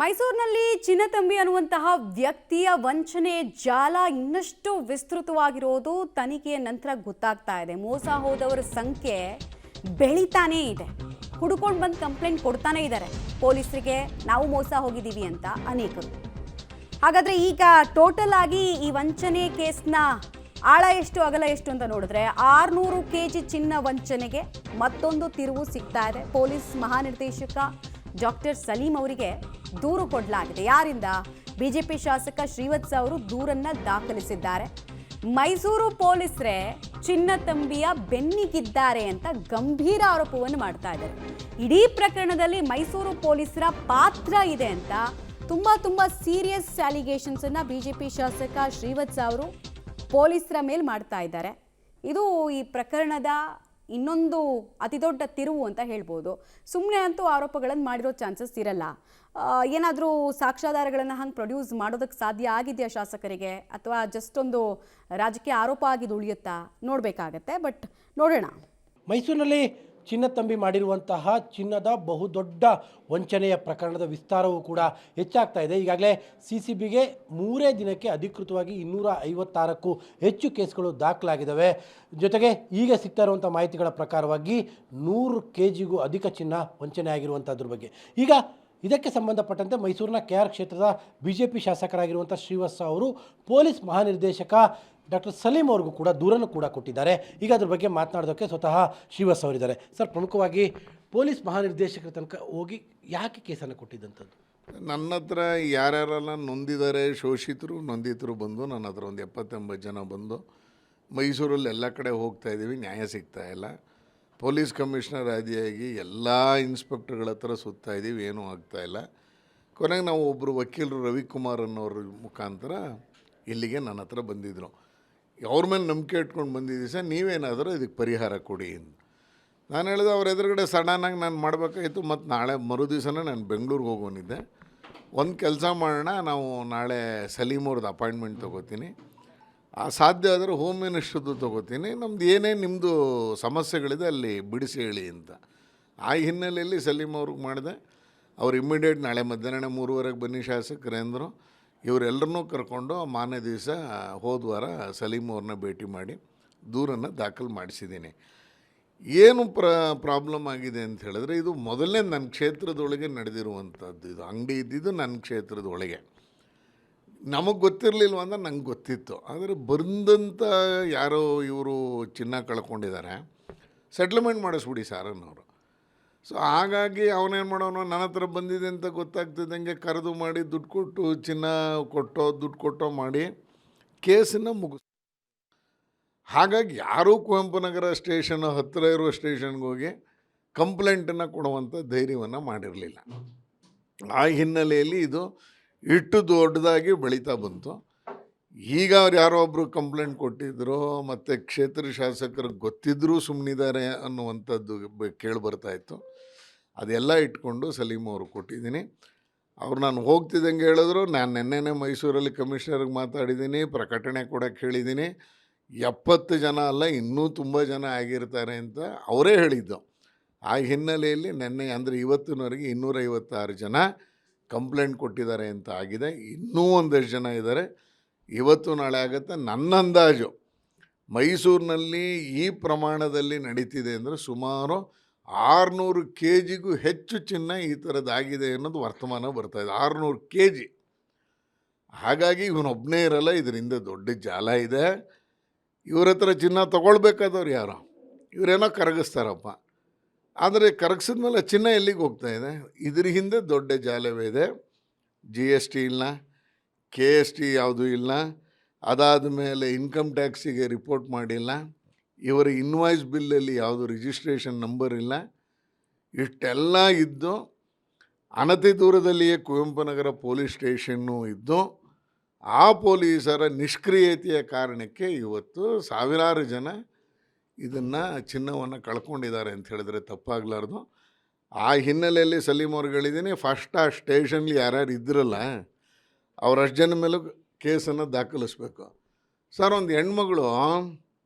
ಮೈಸೂರಿನಲ್ಲಿ ಚಿನ್ನತಂಬಿ ಅನ್ನುವಂತಹ ವ್ಯಕ್ತಿಯ ವಂಚನೆ ಜಾಲ ಇನ್ನಷ್ಟು ವಿಸ್ತೃತವಾಗಿರೋದು ತನಿಖೆಯ ನಂತರ ಗೊತ್ತಾಗ್ತಾ ಇದೆ. ಮೋಸ ಹೋದವರ ಸಂಖ್ಯೆ ಬೆಳೀತಾನೇ ಇದೆ. ಹುಡುಕೊಂಡು ಬಂದು ಕಂಪ್ಲೇಂಟ್ ಕೊಡ್ತಾನೆ ಇದ್ದಾರೆ ಪೊಲೀಸರಿಗೆ, ನಾವು ಮೋಸ ಹೋಗಿದ್ದೀವಿ ಅಂತ ಅನೇಕರು. ಹಾಗಾದ್ರೆ ಈಗ ಟೋಟಲ್ ಆಗಿ ಈ ವಂಚನೆ ಕೇಸ್ನ ಆಳ ಎಷ್ಟು ಅಗಲ ಎಷ್ಟು ಅಂತ ನೋಡಿದ್ರೆ 600 kg ಚಿನ್ನ ವಂಚನೆಗೆ ಮತ್ತೊಂದು ತಿರುವು ಸಿಗ್ತಾ ಇದೆ. ಪೊಲೀಸ್ ಮಹಾನಿರ್ದೇಶಕ ಡಾಕ್ಟರ್ ಸಲೀಂ ಅವರಿಗೆ ದೂರು ಕೊಡಲಾಗಿದೆ. ಯಾರಿಂದ? ಬಿಜೆಪಿ ಶಾಸಕ ಶ್ರೀವತ್ಸ ಅವರು ದೂರನ್ನ ದಾಖಲಿಸಿದ್ದಾರೆ. ಮೈಸೂರು ಪೊಲೀಸರೇ ಚಿನ್ನತಂಬಿಯ ಬೆನ್ನಿಗಿದ್ದಾರೆ ಅಂತ ಗಂಭೀರ ಆರೋಪವನ್ನು ಮಾಡ್ತಾ ಇದ್ದಾರೆ. ಇಡೀ ಪ್ರಕರಣದಲ್ಲಿ ಮೈಸೂರು ಪೊಲೀಸರ ಪಾತ್ರ ಇದೆ ಅಂತ ತುಂಬಾ ಸೀರಿಯಸ್ ಅಲಿಗೇಷನ್ಸ್ ಅನ್ನ ಬಿಜೆಪಿ ಶಾಸಕ ಶ್ರೀವತ್ಸ ಅವರು ಪೊಲೀಸರ ಮೇಲೆ ಮಾಡ್ತಾ ಇದ್ದಾರೆ. ಇದು ಈ ಪ್ರಕರಣದ ಇನ್ನೊಂದು ಅತಿದೊಡ್ಡ ತಿರುವು ಅಂತ ಹೇಳ್ಬೋದು. ಸುಮ್ಮನೆ ಅಂತೂ ಆರೋಪಗಳನ್ನು ಮಾಡಿರೋ ಚಾನ್ಸಸ್ ಇರಲ್ಲ. ಏನಾದರೂ ಸಾಕ್ಷ್ಯಾಧಾರಗಳನ್ನು ಹಂಗೆ ಪ್ರೊಡ್ಯೂಸ್ ಮಾಡೋದಕ್ಕೆ ಸಾಧ್ಯ ಆಗಿದೆಯಾ ಶಾಸಕರಿಗೆ, ಅಥವಾ ಜಸ್ಟ್ ಒಂದು ರಾಜಕೀಯ ಆರೋಪ ಆಗಿದ್ದು ಉಳಿಯುತ್ತಾ ನೋಡಬೇಕಾಗತ್ತೆ. ಬಟ್ ನೋಡೋಣ. ಮೈಸೂರಿನಲ್ಲಿ ಚಿನ್ನತಂಬಿ ಮಾಡಿರುವಂತಹ ಚಿನ್ನದ ಬಹುದೊಡ್ಡ ವಂಚನೆಯ ಪ್ರಕರಣದ ವಿಸ್ತಾರವೂ ಕೂಡ ಹೆಚ್ಚಾಗ್ತಾ ಇದೆ. ಈಗಾಗಲೇ CCBಗೆ 3 ದಿನಕ್ಕೆ ಅಧಿಕೃತವಾಗಿ 256ಕ್ಕೂ ಹೆಚ್ಚು ಕೇಸ್ಗಳು ದಾಖಲಾಗಿದ್ದಾವೆ. ಜೊತೆಗೆ ಈಗ ಸಿಗ್ತಾ ಇರುವಂಥ ಮಾಹಿತಿಗಳ ಪ್ರಕಾರವಾಗಿ 100 kgಗೂ ಅಧಿಕ ಚಿನ್ನ ವಂಚನೆ ಆಗಿರುವಂಥದ್ರ ಬಗ್ಗೆ ಈಗ ಇದಕ್ಕೆ ಸಂಬಂಧಪಟ್ಟಂತೆ ಮೈಸೂರಿನ KR ಕ್ಷೇತ್ರದ BJP ಶಾಸಕರಾಗಿರುವಂಥ ಶ್ರೀವತ್ಸ ಅವರು ಪೊಲೀಸ್ ಮಹಾನಿರ್ದೇಶಕ ಡಾಕ್ಟರ್ ಸಲೀಂ ಅವ್ರಿಗೂ ಕೂಡ ದೂರನ್ನು ಕೂಡ ಕೊಟ್ಟಿದ್ದಾರೆ. ಈಗ ಅದ್ರ ಬಗ್ಗೆ ಮಾತನಾಡೋದಕ್ಕೆ ಸ್ವತಃ ಶ್ರೀವತ್ಸ ಅವರಿದ್ದಾರೆ. ಸರ್, ಪ್ರಮುಖವಾಗಿ ಪೊಲೀಸ್ ಮಹಾನಿರ್ದೇಶಕರ ತನಕ ಹೋಗಿ ಯಾಕೆ ಕೇಸನ್ನು ಕೊಟ್ಟಿದ್ದಂಥದ್ದು? ನನ್ನ ಹತ್ರ ಯಾರ್ಯಾರೆಲ್ಲ ನೊಂದಿದ್ದಾರೆ, ಶೋಷಿತರು ನೊಂದಿತರು ಬಂದು ನನ್ನ ಹತ್ರ ಒಂದು 70-80 ಜನ ಬಂದು ಮೈಸೂರಲ್ಲಿ ಎಲ್ಲ ಕಡೆ ಹೋಗ್ತಾಯಿದ್ದೀವಿ, ನ್ಯಾಯ ಸಿಗ್ತಾ ಇಲ್ಲ. ಪೊಲೀಸ್ ಕಮಿಷನರ್ ಆದಿಯಾಗಿ ಎಲ್ಲ ಇನ್ಸ್ಪೆಕ್ಟರ್ಗಳ ಹತ್ರ ಸುತ್ತಾ ಇದ್ದೀವಿ, ಏನೂ ಆಗ್ತಾಯಿಲ್ಲ. ಕೊನೆಗೆ ನಾವು ಒಬ್ಬರು ವಕೀಲರು ರವಿಕುಮಾರ್ ಅನ್ನೋರ ಮುಖಾಂತರ ಇಲ್ಲಿಗೆ ನನ್ನ ಹತ್ರ ಬಂದಿದ್ದರು. ಅವ್ರ ಮೇಲೆ ನಂಬಿಕೆ ಇಟ್ಕೊಂಡು ಬಂದಿದ್ದೀವಿ ಸರ್, ನೀವೇನಾದರೂ ಇದಕ್ಕೆ ಪರಿಹಾರ ಕೊಡಿ ಅಂತ. ನಾನು ಹೇಳಿದೆ, ಅವ್ರ ಎದುರುಗಡೆ ಸಡನ್ನಾಗಿ ನಾನು ಮಾಡಬೇಕಾಗಿತ್ತು. ಮತ್ತು ನಾಳೆ ಮರುದಿವಸನೇ ನಾನು ಬೆಂಗಳೂರಿಗೆ ಹೋಗೋನಿದ್ದೆ. ಒಂದು ಕೆಲಸ ಮಾಡೋಣ, ನಾವು ನಾಳೆ ಸಲೀಮ್ ಅವ್ರದ್ದು ಅಪಾಯಿಂಟ್ಮೆಂಟ್ ತೊಗೋತೀನಿ, ಸಾಧ್ಯ ಆದರೆ ಹೋಮ್ ಮಿನಿಸ್ಟ್ರದ್ದು ತೊಗೋತೀನಿ, ನಮ್ದು ಏನೇ ನಿಮ್ಮದು ಸಮಸ್ಯೆಗಳಿದೆ ಅಲ್ಲಿ ಬಿಡಿಸಿ ಹೇಳಿ ಅಂತ. ಆ ಹಿನ್ನೆಲೆಯಲ್ಲಿ ಸಲೀಮ್ ಅವ್ರಿಗೆ ಮಾಡಿದೆ. ಅವ್ರು ಇಮ್ಮಿಡಿಯೇಟ್ ನಾಳೆ ಮಧ್ಯಾಹ್ನ 3:30ಕ್ಕೆ ಬನ್ನಿ ಶಾಸಕರೇ ಅಂದರು. ಇವರೆಲ್ಲರನ್ನೂ ಕರ್ಕೊಂಡು ಮಾರನೇ ದಿವಸ ಹೋದ ಸಲೀಮ್ ಅವ್ರನ್ನ ಭೇಟಿ ಮಾಡಿ ದೂರನ್ನು ದಾಖಲು ಮಾಡಿಸಿದ್ದೀನಿ. ಏನು ಪ್ರಾಬ್ಲಮ್ ಆಗಿದೆ ಅಂತ ಹೇಳಿದ್ರೆ, ಇದು ಮೊದಲನೇ ನನ್ನ ಕ್ಷೇತ್ರದೊಳಗೆ ನಡೆದಿರುವಂಥದ್ದು. ಇದು ಅಂಗಡಿ ಇದ್ದಿದ್ದು ನನ್ನ ಕ್ಷೇತ್ರದೊಳಗೆ. ನಮಗೆ ಗೊತ್ತಿರಲಿಲ್ವ ಅಂದ್ರೆ ನಂಗೆ ಗೊತ್ತಿತ್ತು. ಆದರೆ ಬಂದಂಥ ಯಾರೋ ಇವರು ಚಿನ್ನ ಕಳ್ಕೊಂಡಿದ್ದಾರೆ, ಸೆಟ್ಲ್ಮೆಂಟ್ ಮಾಡಿಸ್ಬಿಡಿ ಸಾರ್ ಅನ್ನೋರು. ಸೊ ಹಾಗಾಗಿ ಅವನೇನು ಮಾಡೋನು, ನನ್ನ ಹತ್ರ ಬಂದಿದೆ ಅಂತ ಗೊತ್ತಾಗ್ತಿದ್ದಂಗೆ ಕರೆದು ಮಾಡಿ ದುಡ್ಡು ಕೊಟ್ಟು ಚಿನ್ನ ಕೊಟ್ಟೋ ದುಡ್ಡು ಕೊಟ್ಟೋ ಮಾಡಿ ಕೇಸನ್ನು ಮುಗಿಸ್. ಹಾಗಾಗಿ ಯಾರೂ ಕುವೆಂಪು ನಗರ ಸ್ಟೇಷನ್ ಹತ್ತಿರ ಇರುವ ಸ್ಟೇಷನ್ಗೆ ಹೋಗಿ ಕಂಪ್ಲೇಂಟನ್ನು ಕೊಡುವಂಥ ಧೈರ್ಯವನ್ನು ಮಾಡಿರಲಿಲ್ಲ. ಆ ಹಿನ್ನೆಲೆಯಲ್ಲಿ ಇದು ಇಟ್ಟು ದೊಡ್ಡದಾಗಿ ಬೆಳೀತಾ ಬಂತು. ಈಗ ಅವ್ರು ಯಾರೋ ಒಬ್ಬರು ಕಂಪ್ಲೇಂಟ್ ಕೊಟ್ಟಿದ್ದರು, ಮತ್ತು ಕ್ಷೇತ್ರ ಶಾಸಕರಿಗೆ ಗೊತ್ತಿದ್ದರೂ ಸುಮ್ಮನಿದ್ದಾರೆ ಅನ್ನುವಂಥದ್ದು ಕೇಳಿಬರ್ತಾಯಿತ್ತು. ಅದೆಲ್ಲ ಇಟ್ಕೊಂಡು ಸಲೀಮ್ ಅವರು ಕೊಟ್ಟಿದ್ದೀನಿ. ಅವ್ರು ನಾನು ಹೋಗ್ತಿದ್ದಂಗೆ ಹೇಳಿದ್ರು, ನಾನು ನೆನ್ನೆನೇ ಮೈಸೂರಲ್ಲಿ ಕಮಿಷನರ್ಗೆ ಮಾತಾಡಿದ್ದೀನಿ, ಪ್ರಕಟಣೆ ಕೊಡೋಕ್ಕೆ ಹೇಳಿದ್ದೀನಿ. 70 ಜನ ಅಲ್ಲ, ಇನ್ನೂ ತುಂಬ ಜನ ಆಗಿರ್ತಾರೆ ಅಂತ ಅವರೇ ಹೇಳಿದ್ದು. ಆ ಹಿನ್ನೆಲೆಯಲ್ಲಿ ನೆನ್ನೆ ಅಂದರೆ ಇವತ್ತಿನವರೆಗೆ 256 ಜನ ಕಂಪ್ಲೇಂಟ್ ಕೊಟ್ಟಿದ್ದಾರೆ ಅಂತ ಆಗಿದೆ. ಇನ್ನೂ ಒಂದಷ್ಟು ಜನ ಇದ್ದಾರೆ, ಇವತ್ತು ನಾಳೆ ಆಗುತ್ತೆ. ನನ್ನ ಅಂದಾಜು ಮೈಸೂರಿನಲ್ಲಿ ಈ ಪ್ರಮಾಣದಲ್ಲಿ ನಡೀತಿದೆ ಅಂದರೆ ಸುಮಾರು 600 kgಗೂ ಹೆಚ್ಚು ಚಿನ್ನ ಈ ಥರದ್ದಾಗಿದೆ ಅನ್ನೋದು ವರ್ತಮಾನ ಬರ್ತಾಯಿದೆ. 600 kg. ಹಾಗಾಗಿ ಇವನೊಬ್ಬನೇ ಇರಲ್ಲ, ಇದರಿಂದ ದೊಡ್ಡ ಜಾಲ ಇದೆ. ಇವ್ರ ಹತ್ರ ಚಿನ್ನ ತೊಗೊಳ್ಬೇಕಾದವ್ರು ಯಾರು? ಇವರೇನೋ ಕರಗಿಸ್ತಾರಪ್ಪ, ಆದರೆ ಕರಗಿಸಿದ್ಮೇಲೆ ಚಿನ್ನ ಎಲ್ಲಿಗೆ ಹೋಗ್ತಾಯಿದೆ? ಇದ್ರ ಹಿಂದೆ ದೊಡ್ಡ ಜಾಲವೇ ಇದೆ. GST ಇಲ್ಲ, KST ಯಾವುದೂ ಇಲ್ಲ, ಅದಾದ ಮೇಲೆ ಇನ್ಕಮ್ ಟ್ಯಾಕ್ಸಿಗೆ ರಿಪೋರ್ಟ್ ಮಾಡಿಲ್ಲ, ಇವರ ಇನ್ವಾಯ್ಸ್ ಬಿಲ್ಲಲ್ಲಿ ಯಾವುದು ರಿಜಿಸ್ಟ್ರೇಷನ್ ನಂಬರ್ ಇಲ್ಲ. ಇಷ್ಟೆಲ್ಲ ಇದ್ದು ಅನತಿ ದೂರದಲ್ಲಿಯೇ ಕುವೆಂಪು ನಗರ ಪೊಲೀಸ್ ಸ್ಟೇಷನ್ನು ಇದ್ದು, ಆ ಪೊಲೀಸರ ನಿಷ್ಕ್ರಿಯತೆಯ ಕಾರಣಕ್ಕೆ ಇವತ್ತು ಸಾವಿರಾರು ಜನ ಇದನ್ನು ಚಿನ್ನವನ್ನು ಕಳ್ಕೊಂಡಿದ್ದಾರೆ ಅಂತ ಹೇಳಿದ್ರೆ ತಪ್ಪಾಗಲಾರ್ದು. ಆ ಹಿನ್ನೆಲೆಯಲ್ಲಿ ಸಲೀಮ್ ಅವ್ರಿಗೆ ಹೇಳಿದ್ದೀನಿ, ಫಸ್ಟ್ ಆ ಸ್ಟೇಷನ್ಲಿ ಯಾರ್ಯಾರು ಇದ್ರಲ್ಲ ಅವರಷ್ಟು ಜನ ಮೇಲೂ ಕೇಸನ್ನು ದಾಖಲಿಸ್ಬೇಕು. ಸರ್, ಒಂದು ಹೆಣ್ಮಗಳು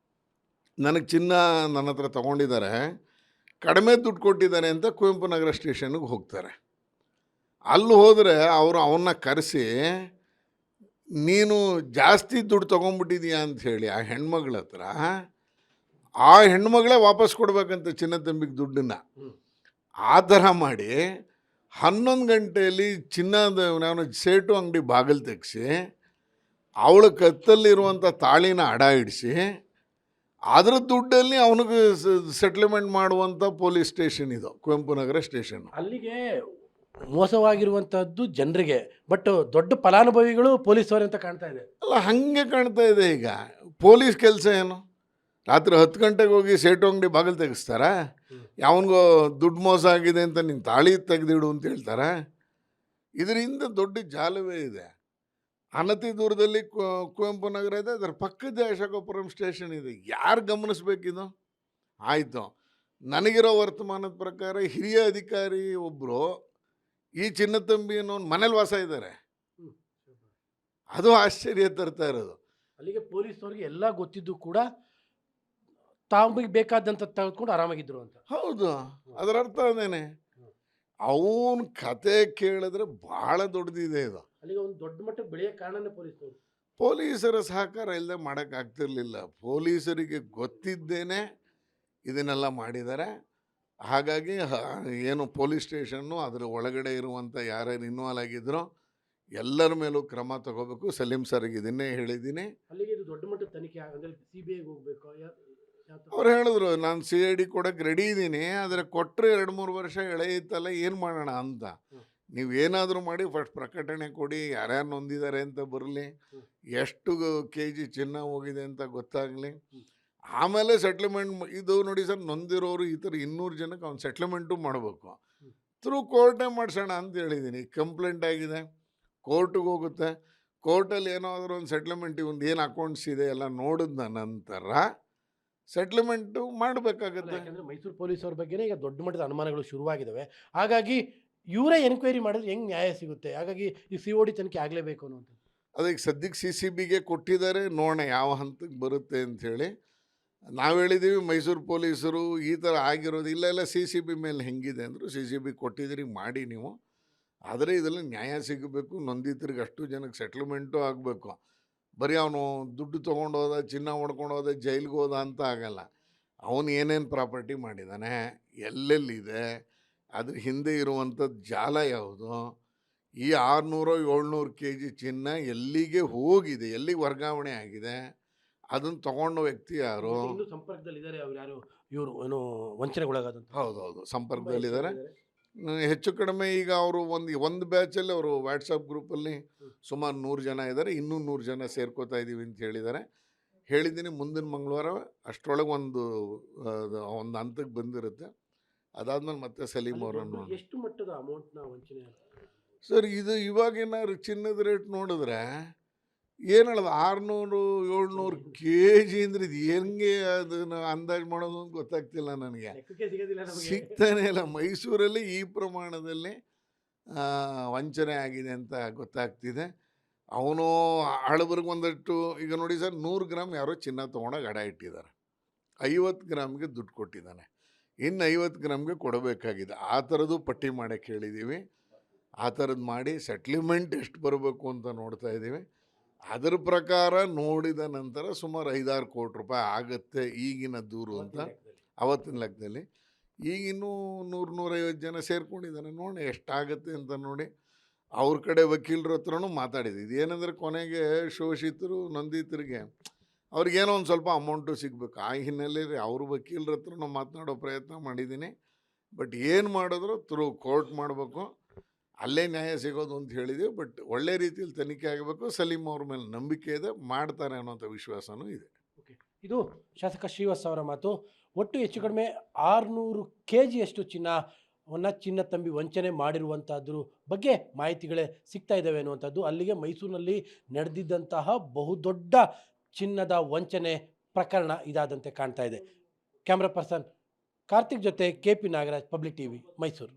ನನಗೆ ಚಿನ್ನ ನನ್ನ ಹತ್ರ ತೊಗೊಂಡಿದ್ದಾರೆ, ಕಡಿಮೆ ದುಡ್ಡು ಕೊಟ್ಟಿದ್ದಾರೆ ಅಂತ ಕುವೆಂಪು ನಗರ ಸ್ಟೇಷನ್ಗೆ ಹೋಗ್ತಾರೆ. ಅಲ್ಲಿ ಹೋದರೆ ಅವರು ಅವನ್ನ ಕರೆಸಿ ನೀನು ಜಾಸ್ತಿ ದುಡ್ಡು ತೊಗೊಂಡ್ಬಿಟ್ಟಿದೀಯ ಅಂಥೇಳಿ ಆ ಹೆಣ್ಮಗಳ ಹತ್ರ ಆ ಹೆಣ್ಮಗಳೇ ವಾಪಸ್ ಕೊಡ್ಬೇಕಂತ ಚಿನ್ನ ತಂಬಿಗೆ ದುಡ್ಡನ್ನು. ಆ ಥರ ಮಾಡಿ 11 ಗಂಟೆಯಲ್ಲಿ ಚಿನ್ನದ ನಾನು ಸೇಟು ಅಂಗಡಿ ಬಾಗಿಲು ತೆಗೆಸಿ ಅವಳ ಕತ್ತಲ್ಲಿರುವಂಥ ತಾಳಿನ ಅಡ ಇಡಿಸಿ ಅದರ ದುಡ್ಡಲ್ಲಿ ಅವನಿಗೆ ಸೆಟ್ಲ್ಮೆಂಟ್ ಮಾಡುವಂಥ ಪೊಲೀಸ್ ಸ್ಟೇಷನ್ ಇದು, ಕುವೆಂಪು ನಗರ ಸ್ಟೇಷನ್. ಅಲ್ಲಿಗೆ ಮೋಸವಾಗಿರುವಂತಹದ್ದು ಜನರಿಗೆ, ಬಟ್ ದೊಡ್ಡ ಫಲಾನುಭವಿಗಳು ಪೊಲೀಸರು ಅಂತ ಕಾಣ್ತಾ ಇದೆ. ಅಲ್ಲ, ಹಾಗೆ ಕಾಣ್ತಾ ಇದೆ. ಈಗ ಪೊಲೀಸ್ ಕೆಲಸ ಏನು? ರಾತ್ರಿ 10 ಗಂಟೆಗೆ ಹೋಗಿ ಸೇಟು ಅಂಗಡಿ ಬಾಗಿಲು ತೆಗೆಸ್ತಾರಾ? ಯಾವನಿಗೋ ದುಡ್ಡು ಮೋಸ ಆಗಿದೆ ಅಂತ ನೀನು ತಾಳಿ ತೆಗೆದಿಡು ಅಂತ ಹೇಳ್ತಾರಾ? ಇದರಿಂದ ದೊಡ್ಡ ಜಾಲವೇ ಇದೆ. ಅನತಿ ದೂರದಲ್ಲಿ ಕುವೆಂಪು ನಗರ ಇದೆ, ಅದರ ಪಕ್ಕದ ಅಶೋಕಪುರಂ ಸ್ಟೇಷನ್ ಇದೆ. ಯಾರು ಗಮನಿಸ್ಬೇಕಿದು? ಆಯಿತು, ನನಗಿರೋ ವರ್ತಮಾನದ ಪ್ರಕಾರ ಹಿರಿಯ ಅಧಿಕಾರಿ ಒಬ್ಬರು ಈ ಚಿನ್ನತಂಬಿ ಅನ್ನೋ ಮನೇಲಿ ವಾಸ ಇದ್ದಾರೆ. ಅದು ಆಶ್ಚರ್ಯ ತರ್ತಾ ಇರೋದು. ಅಲ್ಲಿಗೆ ಪೊಲೀಸವ್ರಿಗೆ ಎಲ್ಲ ಗೊತ್ತಿದ್ದು ಕೂಡ ತಾವಿಗೆ ಬೇಕಾದಂತ ತೆಗೆದುಕೊಂಡು ಆರಾಮಾಗಿದ್ರು ಅಂತ. ಹೌದು, ಅದರ ಅರ್ಥ ಅದೇನೆ. ಅವನ ಕತೆ ಕೇಳಿದ್ರೆ ಭಾಳ ದೊಡ್ಡದಿದೆ ಇದು. ಅಲ್ಲಿಗೆ ಒಂದು ದೊಡ್ಡ ಮಟ್ಟಕ್ಕೆ ಬೆಳೆಯೋ ಕಾರಣನೇ ಪೊಲೀಸರು. ಪೊಲೀಸರ ಸಹಕಾರ ಇಲ್ಲದೆ ಮಾಡೋಕ್ಕಾಗ್ತಿರ್ಲಿಲ್ಲ. ಪೊಲೀಸರಿಗೆ ಗೊತ್ತಿದ್ದೇನೆ ಇದನ್ನೆಲ್ಲ ಮಾಡಿದ್ದಾರೆ. ಹಾಗಾಗಿ ಏನು ಪೊಲೀಸ್ ಸ್ಟೇಷನ್ನು ಅದರ ಒಳಗಡೆ ಇರುವಂಥ ಯಾರ್ಯಾರು ಇನ್ವಾಲ್ವ್ ಆಗಿದ್ರೋ ಎಲ್ಲರ ಮೇಲೂ ಕ್ರಮ ತಗೋಬೇಕು. ಸಲೀಂ ಸರ್ಗೆ ಇದನ್ನೇ ಹೇಳಿದ್ದೀನಿ. ಅಲ್ಲಿಗೆ ಇದು ದೊಡ್ಡ ಮಟ್ಟದ ತನಿಖೆ ಅಂದರೆ CBIಗೆ ಹೋಗ್ಬೇಕು. ಅವ್ರು ಹೇಳಿದ್ರು, ನಾನು CID ಕೊಡೋಕ್ಕೆ ರೆಡಿ ಇದ್ದೀನಿ, ಆದರೆ ಕೊಟ್ಟರೆ 2-3 ವರ್ಷ ಎಳೆಯುತ್ತಲ್ಲ, ಏನು ಮಾಡೋಣ ಅಂತ. ನೀವೇನಾದರೂ ಮಾಡಿ ಫಸ್ಟ್ ಪ್ರಕಟಣೆ ಕೊಡಿ, ಯಾರ್ಯಾರು ನೊಂದಿದ್ದಾರೆ ಅಂತ ಬರಲಿ, ಎಷ್ಟು KG ಚಿನ್ನ ಹೋಗಿದೆ ಅಂತ ಗೊತ್ತಾಗಲಿ, ಆಮೇಲೆ ಸೆಟ್ಲ್ಮೆಂಟ್. ಇದು ನೋಡಿ ಸರ್, ನೊಂದಿರೋರು ಈ ಥರ 200 ಜನಕ್ಕೆ ಅವ್ನು ಸೆಟ್ಲ್ಮೆಂಟು ಮಾಡಬೇಕು. ಥ್ರೂ ಕೋರ್ಟೇ ಮಾಡಿಸೋಣ ಅಂತ ಹೇಳಿದ್ದೀನಿ. ಕಂಪ್ಲೇಂಟ್ ಆಗಿದೆ, ಕೋರ್ಟಿಗೆ ಹೋಗುತ್ತೆ. ಕೋರ್ಟಲ್ಲಿ ಏನಾದರೂ ಒಂದು ಸೆಟ್ಲ್ಮೆಂಟ್ ಒಂದು ಏನು ಅಕೌಂಟ್ಸ್ ಇದೆ ಎಲ್ಲ ನೋಡಿದ ನಂತರ ಸೆಟ್ಲ್ಮೆಂಟು ಮಾಡಬೇಕಾಗತ್ತೆ. ಯಾಕಂದರೆ ಮೈಸೂರು ಪೊಲೀಸವ್ರ ಬಗ್ಗೆನೇ ಈಗ ದೊಡ್ಡ ಮಟ್ಟದ ಅನುಮಾನಗಳು ಶುರುವಾಗಿದ್ದಾವೆ. ಹಾಗಾಗಿ ಇವರೇ ಎನ್ಕ್ವೈರಿ ಮಾಡಿದ್ರೆ ಹೆಂಗೆ ನ್ಯಾಯ ಸಿಗುತ್ತೆ? ಹಾಗಾಗಿ ಈ COD ತನಿಖೆ ಆಗಲೇಬೇಕು ಅನ್ನುವಂಥದ್ದು. ಅದಕ್ಕೆ ಸದ್ಯಕ್ಕೆ CCBಗೆ ಕೊಟ್ಟಿದ್ದಾರೆ, ನೋಡೋಣ ಯಾವ ಹಂತಕ್ಕೆ ಬರುತ್ತೆ ಅಂಥೇಳಿ. ನಾವು ಹೇಳಿದ್ದೀವಿ ಮೈಸೂರು ಪೊಲೀಸರು ಈ ಥರ ಆಗಿರೋದು ಇಲ್ಲ CCB ಮೇಲೆ ಹೆಂಗಿದೆ ಅಂದರು. CCB ಕೊಟ್ಟಿದ್ದೀರಿ, ಮಾಡಿ ನೀವು, ಆದರೆ ಇದರಲ್ಲಿ ನ್ಯಾಯ ಸಿಗಬೇಕು. ನೊಂದಿತರಿಗೆ ಅಷ್ಟು ಜನಕ್ಕೆ ಸೆಟ್ಲ್ಮೆಂಟು ಆಗಬೇಕು. ಬರೀ ಅವನು ದುಡ್ಡು ತೊಗೊಂಡು ಹೋದ, ಚಿನ್ನ ಹೊಡ್ಕೊಂಡು ಹೋದ, ಜೈಲಿಗೆ ಹೋದ ಅಂತ ಆಗಲ್ಲ. ಅವನು ಏನೇನು ಪ್ರಾಪರ್ಟಿ ಮಾಡಿದ್ದಾನೆ, ಎಲ್ಲೆಲ್ಲಿದೆ, ಅದ್ರ ಹಿಂದೆ ಇರುವಂಥದ್ದು ಜಾಲ ಯಾವುದು, ಈ 600-700 kg ಚಿನ್ನ ಎಲ್ಲಿಗೆ ಹೋಗಿದೆ, ಎಲ್ಲಿಗೆ ವರ್ಗಾವಣೆ ಆಗಿದೆ, ಅದನ್ನು ತೊಗೊಂಡ ವ್ಯಕ್ತಿ ಯಾರು, ಸಂಪರ್ಕದಲ್ಲಿದ್ದಾರೆ ಅವ್ರು, ಯಾರು ಇವರು ಏನು ವಂಚನೆಗೊಳಗಾದಂಥ. ಹೌದೌದು, ಸಂಪರ್ಕದಲ್ಲಿದ್ದಾರೆ. ಹೆಚ್ಚು ಕಡಿಮೆ ಈಗ ಅವರು ಒಂದು ಬ್ಯಾಚಲ್ಲಿ ಅವರು ವಾಟ್ಸಪ್ ಗ್ರೂಪಲ್ಲಿ ಸುಮಾರು 100 ಜನ ಇದ್ದಾರೆ. ಇನ್ನೂ 100 ಜನ ಸೇರ್ಕೋತಾ ಇದ್ದೀವಿ ಅಂತ ಹೇಳಿದ್ದಾರೆ. ಹೇಳಿದ್ದೀನಿ ಮುಂದಿನ ಮಂಗಳವಾರ ಅಷ್ಟರೊಳಗೆ ಒಂದು ಹಂತಕ್ಕೆ ಬಂದಿರುತ್ತೆ. ಅದಾದ್ಮೇಲೆ ಮತ್ತೆ ಸಲೀಂ ಅವರನ್ನು. ಎಷ್ಟು ಮಟ್ಟದ ಅಮೌಂಟ್ನ ವಂಚನೆ ಸರ್? ಇದು ಇವಾಗೇನಾದ್ರು ಚಿನ್ನದ ರೇಟ್ ನೋಡಿದ್ರೆ ಏನು ಹೇಳೋದು, 600-700 kg ಅಂದರೆ ಇದು ಹೆಂಗೆ ಅದನ್ನು ಅಂದಾಜು ಮಾಡೋದು ಅಂತ ಗೊತ್ತಾಗ್ತಿಲ್ಲ ನನಗೆ. ಸಿಗ್ತಾನೆ ಇಲ್ಲ. ಮೈಸೂರಲ್ಲಿ ಈ ಪ್ರಮಾಣದಲ್ಲಿ ವಂಚನೆ ಆಗಿದೆ ಅಂತ ಗೊತ್ತಾಗ್ತಿದೆ. ಅವನು ಹಳಬರಿಗೆ ಒಂದಷ್ಟು, ಈಗ ನೋಡಿ ಸರ್, 100 ಗ್ರಾಮ್ ಯಾರೋ ಚಿನ್ನ ತೊಗೊಂಡಾಗ ಅಡ ಇಟ್ಟಿದ್ದಾರೆ, 50 ಗ್ರಾಮ್ಗೆ ದುಡ್ಡು ಕೊಟ್ಟಿದ್ದಾನೆ, ಇನ್ನು 50 ಗ್ರಾಮ್ಗೆ ಕೊಡಬೇಕಾಗಿದೆ. ಆ ಥರದ್ದು ಪಟ್ಟಿ ಮಾಡೋಕ್ಕೆ ಹೇಳಿದ್ದೀವಿ. ಆ ಥರದ್ದು ಮಾಡಿ ಸೆಟ್ಲ್ಮೆಂಟ್ ಎಷ್ಟು ಬರಬೇಕು ಅಂತ ನೋಡ್ತಾ ಇದ್ದೀವಿ. ಅದರ ಪ್ರಕಾರ ನೋಡಿದ ನಂತರ ಸುಮಾರು 5-6 ಕೋಟಿ ರೂಪಾಯಿ ಆಗುತ್ತೆ ಈಗಿನ ದೂರು ಅಂತ, ಅವತ್ತಿನ ಲೆಕ್ಕದಲ್ಲಿ. ಈಗಿನ್ನೂ 100-150 ಜನ ಸೇರ್ಕೊಂಡಿದ್ದಾನೆ. ನೋಡಿ ಎಷ್ಟಾಗುತ್ತೆ ಅಂತ ನೋಡಿ. ಅವ್ರ ಕಡೆ ವಕೀಲರ ಹತ್ರನೂ ಮಾತಾಡಿದ್ವಿ. ಇದೇನೆಂದರೆ ಕೊನೆಗೆ ಶೋಷಿತರು, ನೊಂದಿತರಿಗೆ ಅವ್ರಿಗೇನೋ ಒಂದು ಸ್ವಲ್ಪ ಅಮೌಂಟು ಸಿಗಬೇಕು. ಆ ಹಿನ್ನೆಲೆಯಲ್ಲಿ ಅವ್ರ ವಕೀಲರ ಹತ್ರನೂ ಮಾತನಾಡೋ ಪ್ರಯತ್ನ ಮಾಡಿದ್ದೀನಿ. ಬಟ್ ಏನು ಮಾಡಿದ್ರು ಥ್ರೂ ಕೋರ್ಟ್ ಮಾಡಬೇಕು, ಅಲ್ಲೇ ನ್ಯಾಯ ಸಿಗೋದು ಅಂತ ಹೇಳಿದ್ದೀವಿ. ಬಟ್ ಒಳ್ಳೆ ರೀತಿಯಲ್ಲಿ ತನಿಖೆ ಆಗಬೇಕು. ಸಲೀಂ ಅವ್ರ ಮೇಲೆ ನಂಬಿಕೆ ಇದೆ, ಮಾಡ್ತಾರೆ ಅನ್ನೋಂಥ ವಿಶ್ವಾಸನೂ ಇದೆ. ಓಕೆ, ಇದು ಶಾಸಕ ಶ್ರೀವಾಸ್ ಅವರ ಮಾತು. ಒಟ್ಟು ಹೆಚ್ಚು ಕಡಿಮೆ 600 kgಯಷ್ಟು ಚಿನ್ನ ತಂಬಿ ವಂಚನೆ ಮಾಡಿರುವಂಥದ್ರ ಬಗ್ಗೆ ಮಾಹಿತಿಗಳೇ ಸಿಗ್ತಾ ಇದ್ದಾವೆ ಅನ್ನುವಂಥದ್ದು. ಅಲ್ಲಿಗೆ ಮೈಸೂರಿನಲ್ಲಿ ನಡೆದಿದ್ದಂತಹ ಬಹುದೊಡ್ಡ ಚಿನ್ನದ ವಂಚನೆ ಪ್ರಕರಣ ಇದಾದಂತೆ ಕಾಣ್ತಾ ಇದೆ. ಕ್ಯಾಮ್ರಾ ಪರ್ಸನ್ ಕಾರ್ತಿಕ್ ಜೊತೆ KP Nagaraj, public TV, Mysuru.